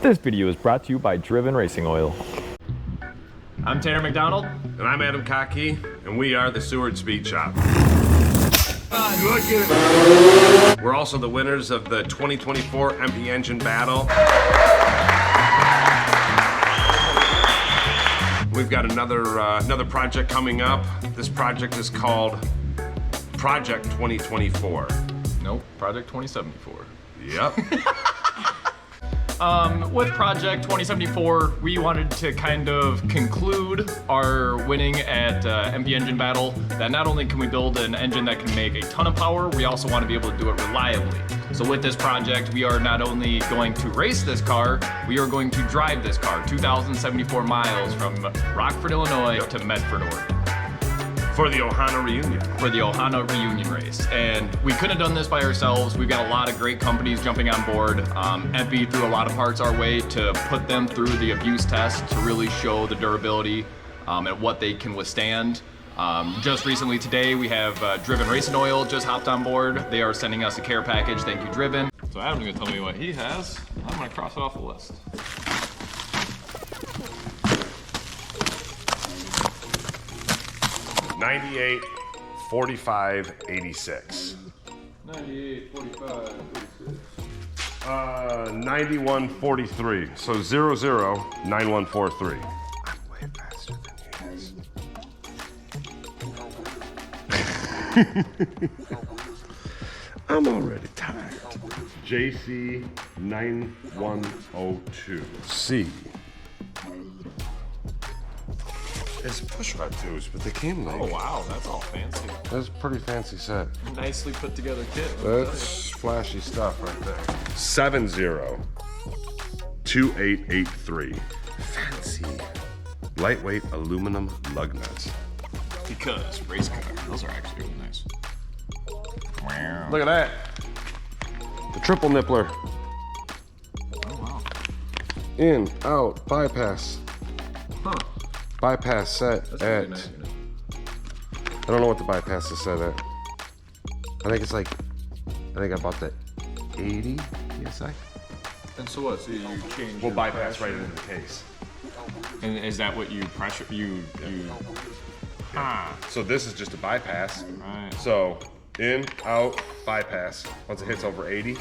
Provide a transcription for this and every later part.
This video is brought to you by Driven Racing Oil. I'm Tanner McDonald. And I'm Adam Cockey, and we are the Seward Speed Shop. We're also the winners of the 2024 MP Engine Battle. We've got another project coming up. This project is called Project 2024. Nope, Project 2074. Yep. With Project 2074, we wanted to kind of conclude our winning at MP Engine Battle, that not only can we build an engine that can make a ton of power, we also want to be able to do it reliably. So with this project, we are not only going to race this car, we are going to drive this car 2,074 miles from Rockford, Illinois to Medford, Oregon. For the Ohana reunion. For the Ohana reunion race. And we couldn't have done this by ourselves. We've got a lot of great companies jumping on board. MP threw a lot of parts our way to put them through the abuse test to really show the durability and what they can withstand. Just recently today, we have Driven Racing Oil just hopped on board. They are sending us a care package. Thank you, Driven. So Adam's gonna tell me what he has. I'm gonna cross it off the list. 98, 45, 86. 98, 45, 86. 91, 43. So 00, 9143. I'm way faster than you guys. I'm already tired. JC 9102. C. It's pushrod tubes, but they came like. Oh wow, that's all fancy. That's a pretty fancy set. Nicely put together kit. That's flashy stuff right there. 70 2883. Fancy. Lightweight aluminum lug nuts. Because race car, those are actually really nice. Wow. Look at that. The triple nippler. Oh wow. In, out, bypass. Huh. Bypass set That's at. really nice. I don't know what the bypass is set at. I think I bought that 80 PSI. And so what? So you change. We'll your bypass pressure. right into the case. And is that what you pressure? You. Ah. So this is just a bypass. Right. So in, out, bypass. Once it hits over 80, it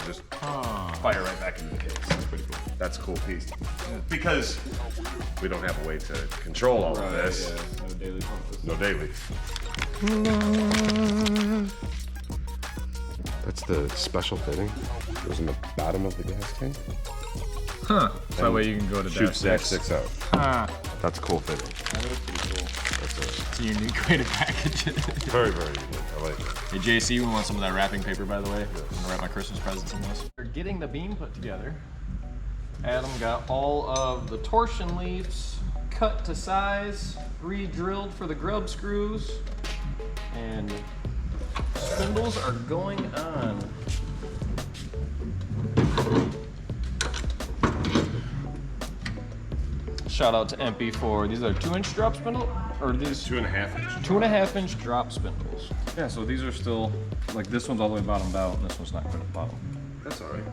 just fire right back into the case. That's pretty cool. That's a cool piece. Because we don't have a way to control all of this. Yeah. No daily pump. No daily. That's the special fitting. Goes in the bottom of the gas tank. Huh. So that way you can go to Shoots dash 6 out. Huh. That's a cool fitting. That is pretty cool. That's It's a unique way to package it. very, very unique. I like it. Hey JC, we want some of that wrapping paper, by the way. I'm gonna wrap my Christmas presents in this. We're getting the beam put together. Adam got all of the torsion leaves cut to size, re-drilled for the grub screws, and spindles are going on. Shout out to MP for these are 2-inch drop spindle, or these 2.5 inch. 2.5-inch drop spindles. Yeah, so these are still, like this one's all the way bottomed out and this one's not quite at the bottom. That's all right.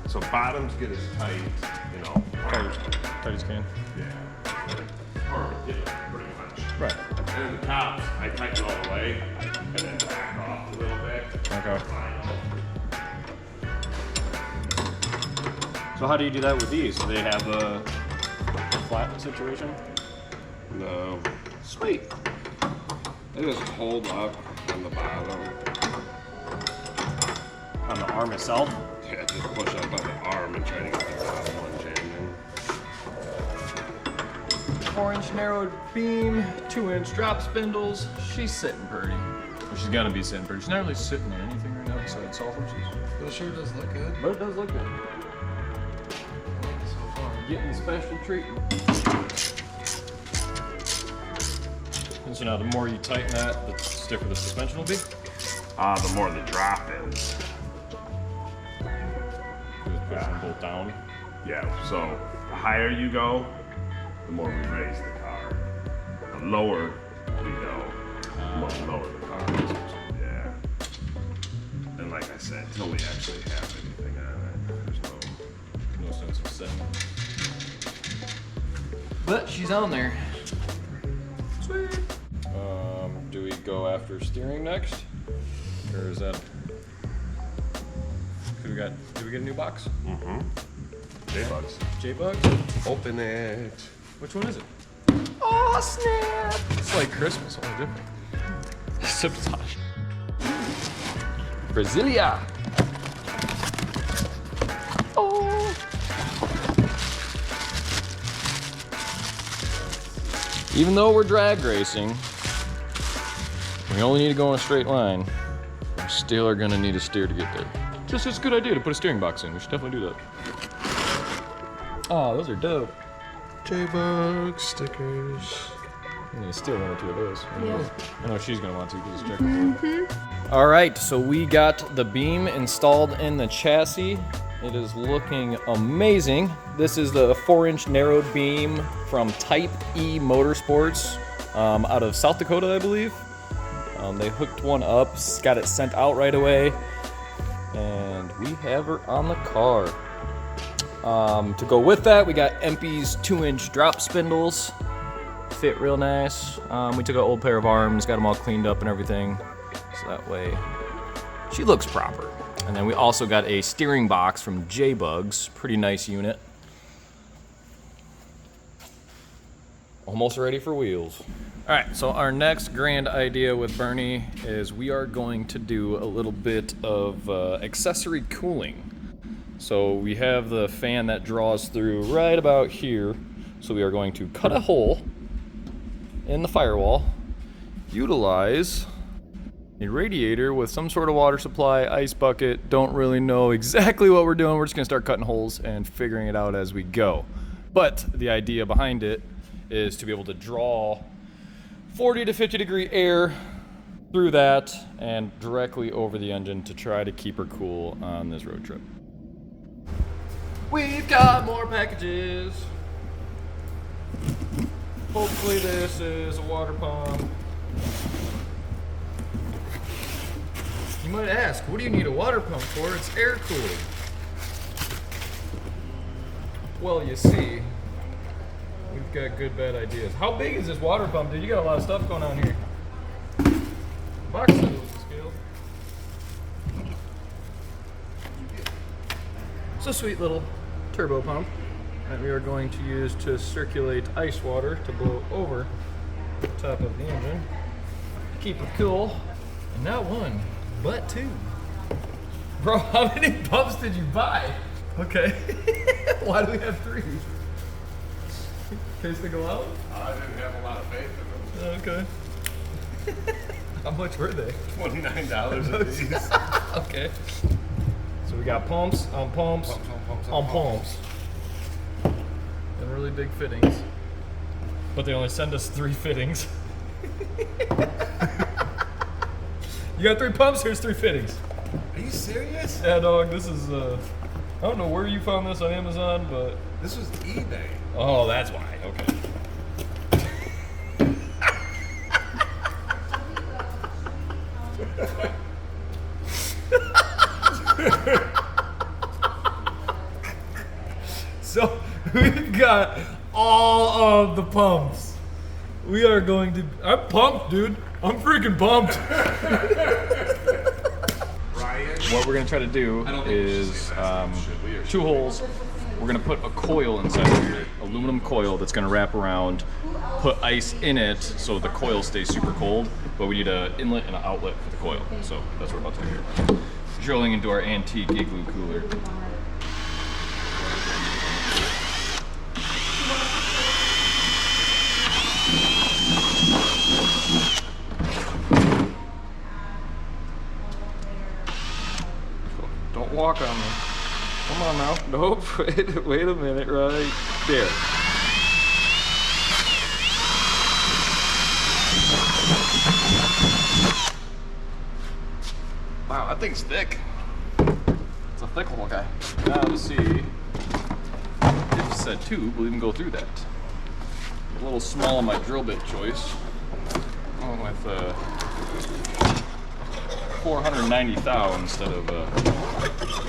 So bottoms get as tight, you know. Tight as can. Yeah. Or yeah, pretty much. Right. And then the tops, I tighten all the way and then back off a little bit. Okay. So how do you do that with these? Do they have a flat situation? No. Sweet. They just hold up on the bottom. On the arm itself? Yeah, just push up on the arm and try to get the bottom one jammed in. 4-inch narrowed beam, 2-inch drop spindles. She's sitting pretty. Well, she's gonna be sitting pretty. She's not really sitting there anything right now besides sawhorses. But it sure does look good. But it does look good. So far, getting the special treatment. And so now the more you tighten that, the stiffer the suspension will be. The more the drop is. Just push them both down. Yeah, so the higher you go, the more we raise the car. The lower we go, the more lower the car is. Yeah. set until we actually have anything on it. There's No sense of setting. But she's on there. Sweet. Do we go after steering next? Or is that... Did we get a new box? Mm-hmm. J-Bugs. J-Bugs? Open it. Which one is it? Oh, snap! It's like Christmas, only different. Sabotage. Brasilia! Oh! Even though we're drag racing, we only need to go in a straight line. We still are gonna need a steer to get there. Just it's a good idea to put a steering box in. We should definitely do that. Oh, those are dope. J-Bug stickers. I'm gonna steal one or two of those. Yeah. I know she's gonna want to because it's check. All right, so we got the beam installed in the chassis. It is looking amazing. This is the 4-inch narrowed beam from Type E Motorsports out of South Dakota, I believe. They hooked one up, got it sent out right away, and we have her on the car. To go with that, we got Empy's 2-inch drop spindles. Fit real nice. We took an old pair of arms, got them all cleaned up and everything, so that way she looks proper. And then we also got a steering box from J-Bugs, pretty nice unit. Almost ready for wheels. All right, so our next grand idea with Burny is we are going to do a little bit of accessory cooling. So we have the fan that draws through right about here. So we are going to cut a hole in the firewall, utilize a radiator with some sort of water supply, ice bucket. Don't really know exactly what we're doing. We're just gonna start cutting holes and figuring it out as we go. But the idea behind it is to be able to draw 40 to 50 degree air through that and directly over the engine to try to keep her cool on this road trip. We've got more packages. Hopefully this is a water pump. You might ask, what do you need a water pump for? It's air cooled. Well, you see, we've got good, bad ideas. How big is this water pump, dude? You got a lot of stuff going on here. Box settles the scale. It's a sweet little turbo pump that we are going to use to circulate ice water to blow over the top of the engine. Keep it cool. And not one, but two. Bro, how many pumps did you buy? Okay. Why do we have three? In case they go out? I didn't have a lot of faith in them. Okay. How much were they? $29 a piece. Okay. So we got pumps on pumps on pumps. And really big fittings. But they only send us 3 fittings. You got 3 pumps, here's 3 fittings. Are you serious? Yeah, dog, this is, I don't know where you found this on Amazon, but... This was eBay. Oh, that's why, okay. So, we've got all of the pumps. We are going to... I'm pumped, dude. I'm freaking pumped. What we're going to try to do is 2 holes. We're going to put a coil inside of here, aluminum coil that's going to wrap around, put ice in it so the coil stays super cold, but we need an inlet and an outlet for the coil. So that's what we're about to do here. Drilling into our antique igloo cooler. Don't walk on me. Come on now. Nope. Wait a minute. Right there. Wow, that thing's thick. It's a thick little guy. Now to see if said tube will even go through that. A little small on my drill bit choice. Going with 490 thou instead of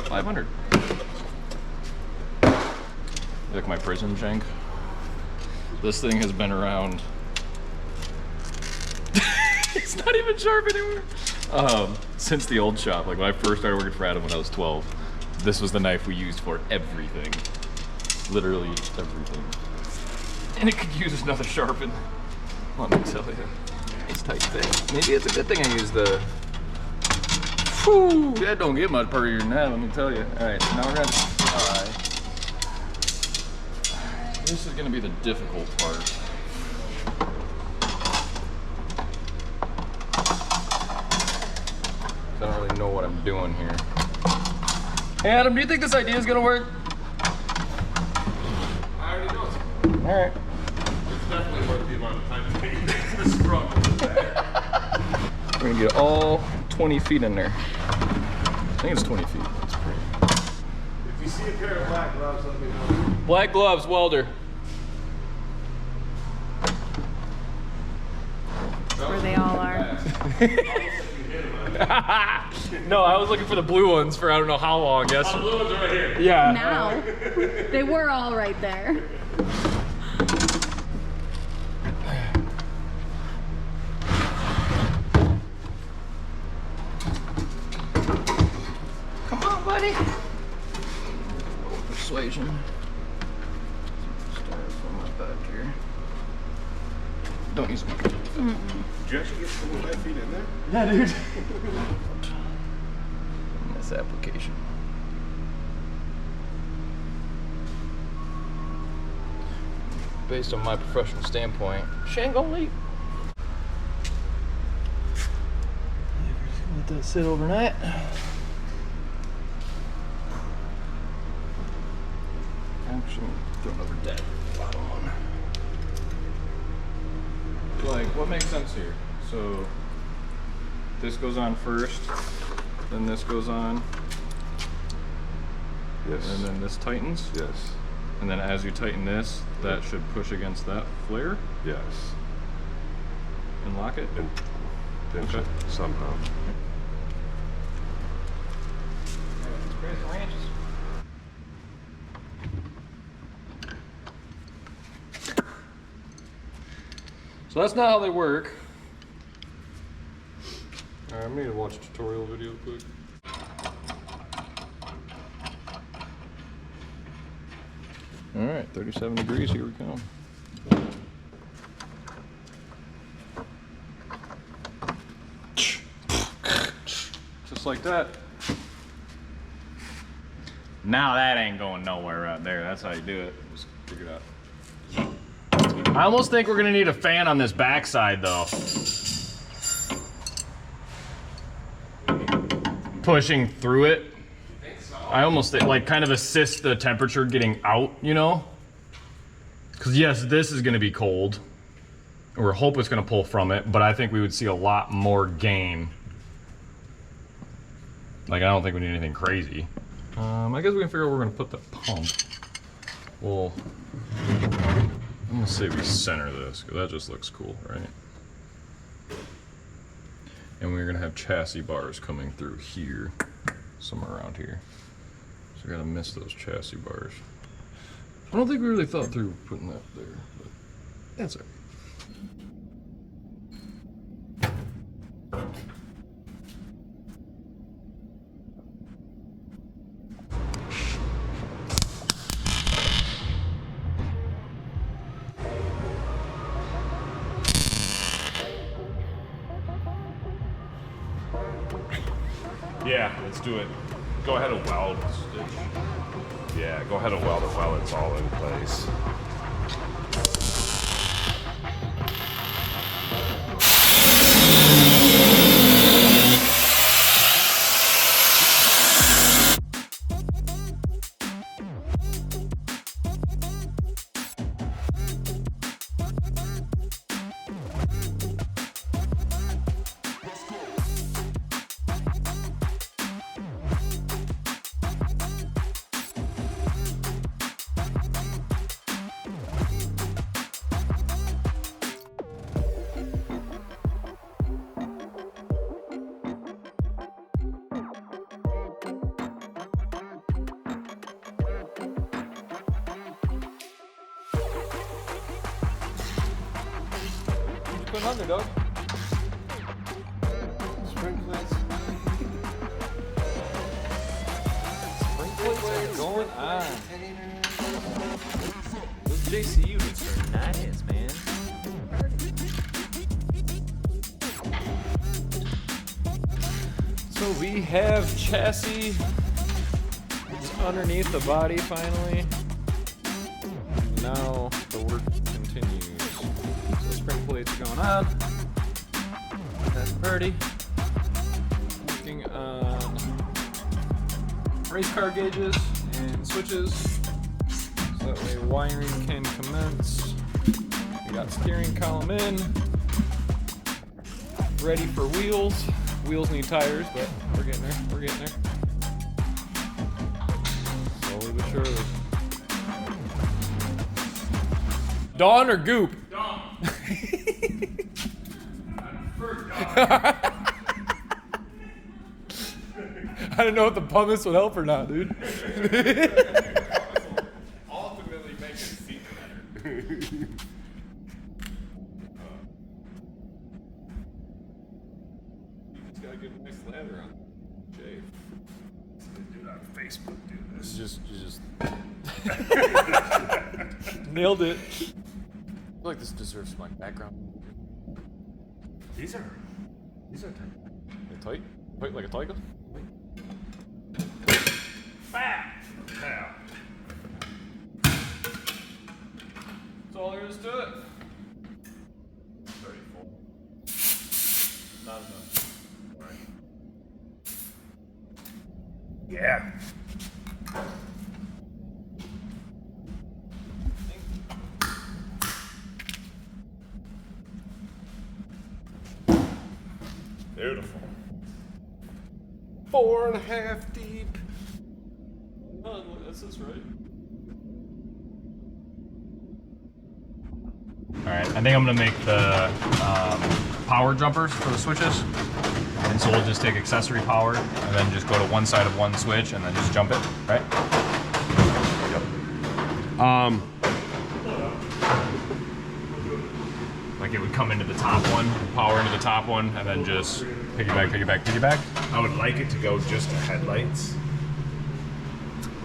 500. Like my prison shank. This thing has been around. It's not even sharp anymore. Since the old shop, like when I first started working for Adam when I was 12, this was the knife we used for everything. Literally everything. And it could use another sharpen. Let me tell you. It's tight thing. Maybe it's a good thing I used the. Whew, that don't get much prettier than that, let me tell you. Alright, so now we're gonna try. This is gonna be the difficult part. I don't really know what I'm doing here. Hey Adam, do you think this idea is gonna work? I already know it's Alright. definitely worth the amount of time to make this struggle with that. We're gonna get all 20 feet in there. I think it's 20 feet. That's pretty. If you see a pair of black gloves, let me know. Black gloves, welder. Where they all are. No, I was looking for the blue ones for I don't know how long, yes. The blue ones are right here. Yeah. Now, they were all right there. Come on, buddy. Persuasion. Start from my back here. Don't use my. Did you actually get 25 feet in there? Yeah, dude. This application. Based on my professional standpoint, she ain't gonna leave. Let that sit overnight. Actually, throw another dead bottom on. Like, what makes sense here? So, this goes on first, then this goes on, Yes. and then this tightens. Yes. And then as you tighten this, that should push against that flare Yes. and lock it. And pinch Okay. it somehow. So that's not how they work. Alright, I'm gonna watch a tutorial video quick. Alright, 37 degrees, here we come. Just like that. Now that ain't going nowhere right there. That's how you do it. Just figure it out. I almost think we're gonna need a fan on this backside though. Pushing through it. I almost think, like, kind of assist the temperature getting out, you know? Because yes, this is gonna be cold. Or hope it's gonna pull from it, but I think we would see a lot more gain. Like, I don't think we need anything crazy. I guess we can figure out where we're gonna put the pump. Well, I'm gonna say we center this, because that just looks cool, right? And we're gonna have chassis bars coming through here, somewhere around here. So we gotta miss those chassis bars. I don't think we really thought through putting that there, but that's all right. Yeah, let's do it. Go ahead and weld. Yeah, go ahead and weld it while it's all in place. going on there, dog? Spring plates. Spring plates are going on. Those JC units are nice, man. So we have chassis. It's underneath the body finally. Now the work continues. So spring plates going on. That's Burny. Working on race car gauges and switches. So that way wiring can commence. We got steering column in. Ready for wheels. Wheels need tires, but we're getting there. We're getting there. Slowly but surely. Dawn or Goop? Dawn. I didn't know if the pumice would help or not, dude. Ultimately make it seem better. Just gotta get a nice lather on. Jay. Dude on Facebook do this. Just nailed it. I feel like this deserves some like background. These are tight. They're tight? Tight like a tiger? Bam! Bam. That's all there is to it. 34. Not enough. Right. Yeah. Beautiful. 4.5 deep. No, that's right. Alright, I think I'm gonna make the power jumpers for the switches. And so we'll just take accessory power and then just go to one side of one switch and then just jump it, right? Yep. Like it would come into the top one, power into the top one, and then just piggyback, piggyback, piggyback. I would like it to go just to headlights.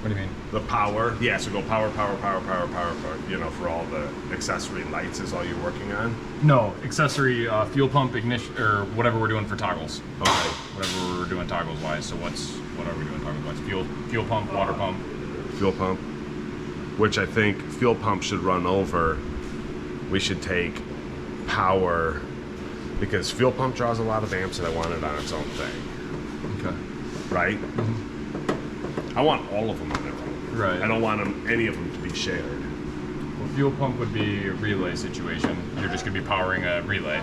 What do you mean? The power. Yeah, so go power, power, power, power, power, power. You know, for all the accessory lights is all you're working on. No, accessory fuel pump, ignition, or whatever we're doing for toggles. Okay. Whatever we're doing toggles wise. So what are we doing toggles wise? Fuel pump, water pump. Fuel pump. Which I think fuel pump should run over. We should take power, because fuel pump draws a lot of amps and I want it on its own thing. Okay. Right? Mm-hmm. I want all of them on their own. Right. I don't want any of them to be shared. Well, fuel pump would be a relay situation. You're just gonna be powering a relay.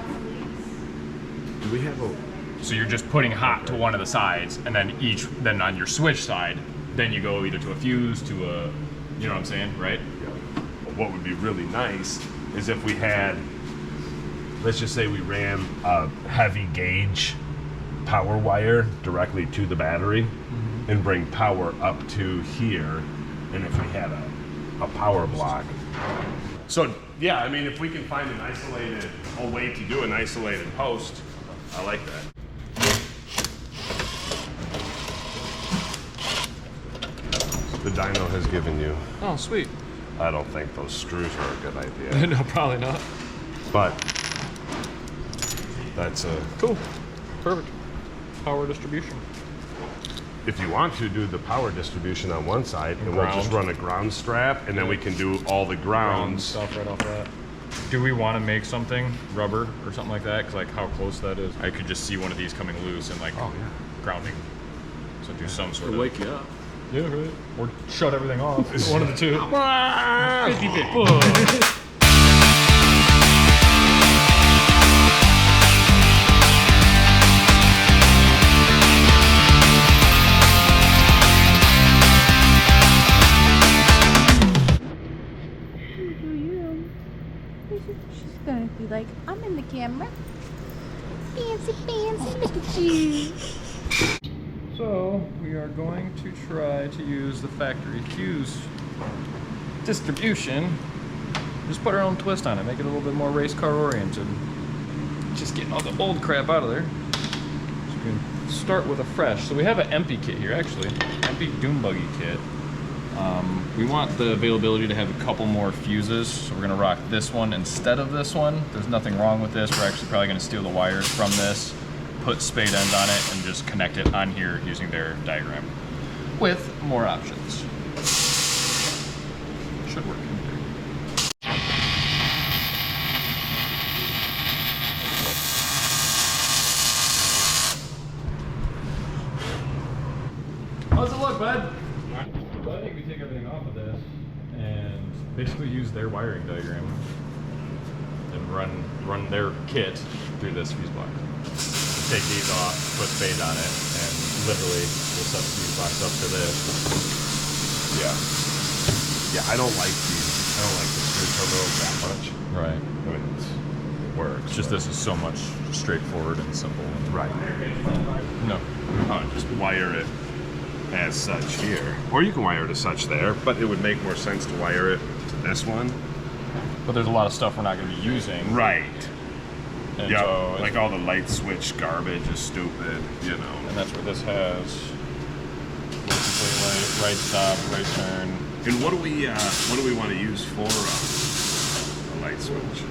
Do we have a... So you're just putting hot to one of the sides, and then on your switch side, then you go either to a fuse, to a, you know what I'm saying, right? Yeah. But what would be really nice is if we had, let's just say we ran a heavy gauge power wire directly to the battery and bring power up to here, and if we had a power block. So yeah, I mean, if we can find a way to do an isolated post, I like that. The dyno has given you. Oh, sweet. I don't think those screws are a good idea, No, probably not. but that's a. Cool. Perfect. Power distribution. If you want to do the power distribution on one side, and we'll just run a ground strap, and then we can do all the grounds. Stuff right off that. Do we want to make something rubber or something like that? Because like how close that is, I could just see one of these coming loose and like grounding. So do some sort of. Wake you up. Yeah, right. Or shut everything off. One of the two. She's gonna be like, I'm in the camera. Fancy, fancy, look at you. So we are going to try to use the factory fuse distribution. Just put our own twist on it, make it a little bit more race car oriented. just getting all the old crap out of there. So we can start with a fresh. So we have an empty kit here, actually. Empty Doom Buggy kit. We want the availability to have a couple more fuses, so we're gonna rock this one instead of this one. There's nothing wrong with this. We're actually probably gonna steal the wires from this, put spade ends on it, and just connect it on here using their diagram with more options. Should work. How's it look, bud? So I think we take everything off of this and basically use their wiring diagram and run their kit through this fuse box. Take these off, put spade on it, and literally we'll set the fuse box up to this. Yeah, I don't like the screw terminals that much. Right. I mean, it works. Just this is so much straightforward and simple. Right. No. Just wire it as such here. Or you can wire it as such there, but it would make more sense to wire it to this one. But there's a lot of stuff we're not going to be using. Right. And Yeah, so like all the light switch garbage is stupid, you know. And that's where this has complete light, right stop, right turn. And what do we want to use for a light switch?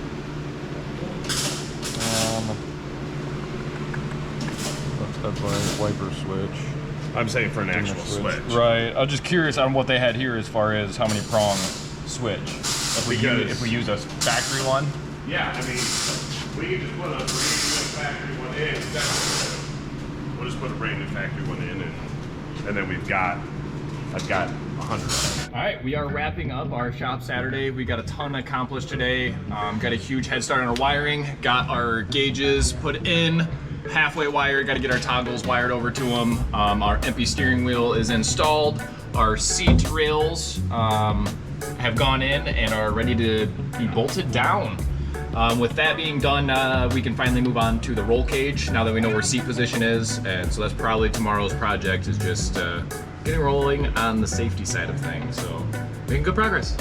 Left headlight, wiper switch. I'm saying for an actual switch. Right. I was just curious on what they had here as far as how many prong switch. If we use a factory one. Yeah, I mean, we can just put a brand new factory one in. Exactly. We'll just put a brand new factory one in, and then I've got 100 of them. All right, we are wrapping up our shop Saturday. We got a ton accomplished today. Got a huge head start on our wiring. Got our gauges put in. Halfway wired, got to get our toggles wired over to them. Our empty steering wheel is installed. Our seat rails have gone in and are ready to be bolted down. With that being done, we can finally move on to the roll cage now that we know where seat position is. And so that's probably tomorrow's project, is just getting rolling on the safety side of things. So making good progress.